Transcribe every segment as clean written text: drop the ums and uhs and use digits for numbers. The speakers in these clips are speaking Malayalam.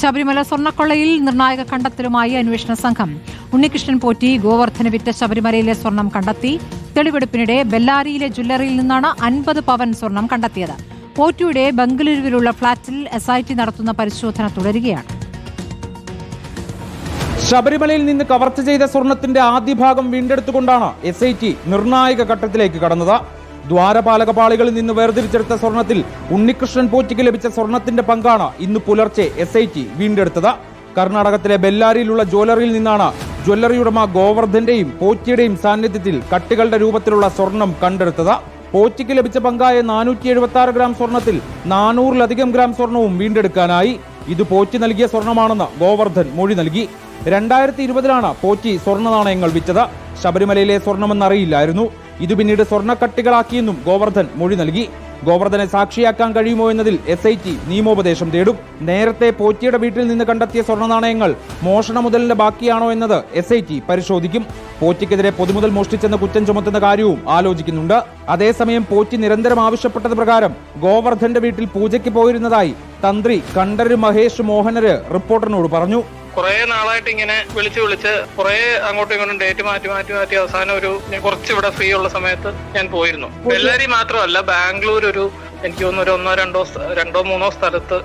ശബരിമല സ്വർണ്ണക്കൊള്ളയിൽ നിർണായക കണ്ടെത്തലുമായി അന്വേഷണ സംഘം. ഉണ്ണികൃഷ്ണൻ പോറ്റി ഗോവർദ്ധന് വിറ്റ ശബരിമലയിലെ സ്വർണം കണ്ടെത്തി. തെളിവെടുപ്പിനിടെ ബെല്ലാരിയിലെ ജ്വല്ലറിയിൽ നിന്നാണ് 50 പവൻ സ്വർണം കണ്ടെത്തിയത്. പോറ്റിയുടെ ബംഗളൂരുവിലുള്ള ഫ്ളാറ്റിൽ SIT നടത്തുന്ന പരിശോധന തുടരുകയാണ്. ശബരിമലയിൽ നിന്ന് കവർച്ച ചെയ്ത സ്വർണത്തിന്റെ ആദ്യ ഭാഗം വീണ്ടെടുത്തുകൊണ്ടാണ് SIT നിർണായക ഘട്ടത്തിലേക്ക് കടന്നത്. ദ്വാരപാലക പാളികളിൽ നിന്ന് വേർതിരിച്ചെടുത്ത സ്വർണത്തിൽ ഉണ്ണികൃഷ്ണൻ പോറ്റിക്ക് ലഭിച്ച സ്വർണത്തിന്റെ പങ്കാണ് ഇന്ന് പുലർച്ചെ SIT വീണ്ടെടുത്തത്. കർണാടകത്തിലെ ബെല്ലാരിയിലുള്ള ജ്വല്ലറിയിൽ നിന്നാണ് ജ്വല്ലറി ഉടമ ഗോവർദ്ധന്റെയും പോറ്റിയുടെയും സാന്നിധ്യത്തിൽ കട്ടികളുടെ രൂപത്തിലുള്ള സ്വർണം കണ്ടെടുത്തത്. പോറ്റിക്ക് ലഭിച്ച പങ്കായ 476 ഗ്രാം സ്വർണത്തിൽ 400-ലധികം ഗ്രാം സ്വർണവും വീണ്ടെടുക്കാനായി. ഇത് പോറ്റി നൽകിയ സ്വർണമാണെന്ന് ഗോവർദ്ധൻ മൊഴി നൽകി. 2020-ലാണ് പോറ്റി സ്വർണ്ണ നാണയങ്ങൾ വിറ്റത്. ശബരിമലയിലെ സ്വർണമെന്നറിയില്ലായിരുന്നു. ഇത് പിന്നീട് സ്വർണ്ണക്കട്ടികളാക്കിയെന്നും ഗോവർദ്ധൻ മൊഴി നൽകി. ഗോവർദ്ധനെ സാക്ഷിയാക്കാൻ കഴിയുമോ എന്നതിൽ SIT നിയമോപദേശം തേടും. നേരത്തെ പോറ്റിയുടെ വീട്ടിൽ നിന്ന് കണ്ടെത്തിയ സ്വർണ്ണ നാണയങ്ങൾ മോഷണ മുതലിന്റെ ബാക്കിയാണോ എന്നത് SIT പരിശോധിക്കും. പോറ്റിക്കെതിരെ പൊതുമുതൽ മോഷ്ടിച്ചെന്ന് കുറ്റം ചുമത്തുന്ന കാര്യവും ആലോചിക്കുന്നുണ്ട്. അതേസമയം പോറ്റി നിരന്തരം ആവശ്യപ്പെട്ടത് പ്രകാരം ഗോവർദ്ധന്റെ വീട്ടിൽ പൂജയ്ക്ക് പോയിരുന്നതായി തന്ത്രി കണ്ഠരര് മഹേഷ് മോഹനര് റിപ്പോർട്ടറിനോട് പറഞ്ഞു. കുറെ നാളായിട്ട് ഇങ്ങനെ വിളിച്ച് കുറെ അങ്ങോട്ടും ഇങ്ങോട്ടും ഡേറ്റ് മാറ്റി അവസാനം കുറച്ച് ഇവിടെ ഫ്രീ ഉള്ള സമയത്ത് ഞാൻ പോയിരുന്നു. ബെല്ലാരി മാത്രമല്ല, ബാംഗ്ലൂർ എനിക്ക് തോന്നുന്നു 2-3 സ്ഥലത്ത്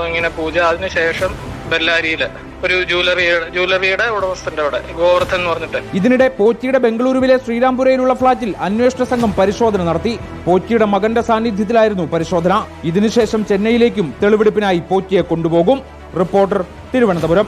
ഇങ്ങനെ പൂജ. അതിനുശേഷം ബെല്ലാരിയില് ഒരു ജ്വല്ലറിയുടെ ഉടമസ്ഥന്റെ അവിടെ ഗോവർദ്ധൻ എന്ന് പറഞ്ഞിട്ട്. ഇതിനിടെ പോറ്റിയുടെ ബംഗളൂരുവിലെ ശ്രീരാംപുരയിലുള്ള ഫ്ളാറ്റിൽ അന്വേഷണ സംഘം പരിശോധന നടത്തി. പോറ്റിയുടെ മകന്റെ സാന്നിധ്യത്തിലായിരുന്നു പരിശോധന. ഇതിനുശേഷം ചെന്നൈയിലേക്കും തെളിവെടുപ്പിനായി പോറ്റിയെ കൊണ്ടുപോകും. റിപ്പോർട്ടർ, തിരുവനന്തപുരം.